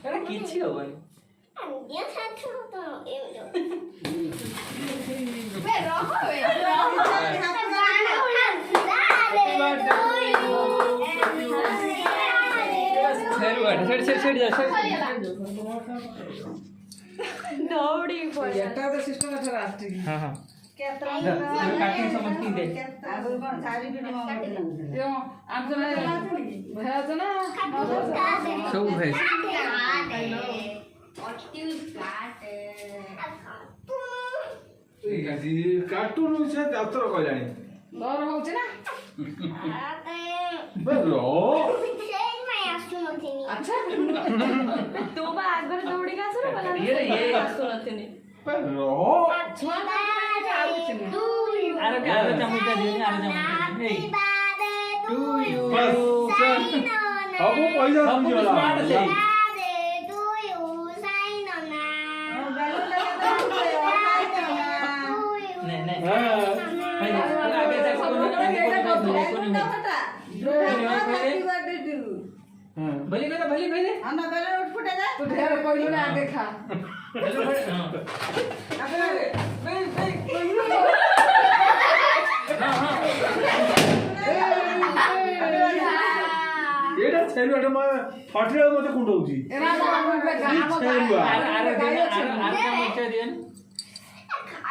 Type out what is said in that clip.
ଆରେ କିଛି ହବନି। दौड़ी এটা তো সিস্টেম আছে রাষ্ট্রিক हाँ हाँ কেতরা काटी समझती दे আগুন কোন সারি ভিডিও মারতে यो आमचं भयाचं ना सब है ঠিক আছে কার্টুন হচ্ছে যাত্রা কইলানি ଦର ହଉଛି ନା বেরো আচ্ছা तू बा आगर दौड़ी का असर बना ये বেরো ଛୁଆ ଆଉ କିଛି ନାହିଁ आरो चमचा दियो आरो चमचा ए टू यू बस अब पैसा समझला नहीं नहीं हां आगे तक भली पहले तू ढेर पहिलो ना आगे खा हेलो हां এটা ছেড়ুয়াটা মা ফাটিলে মতে কুন্ডউছি এরা তো আমরা গাম ছেড়ুয়া आरो चमचा दियो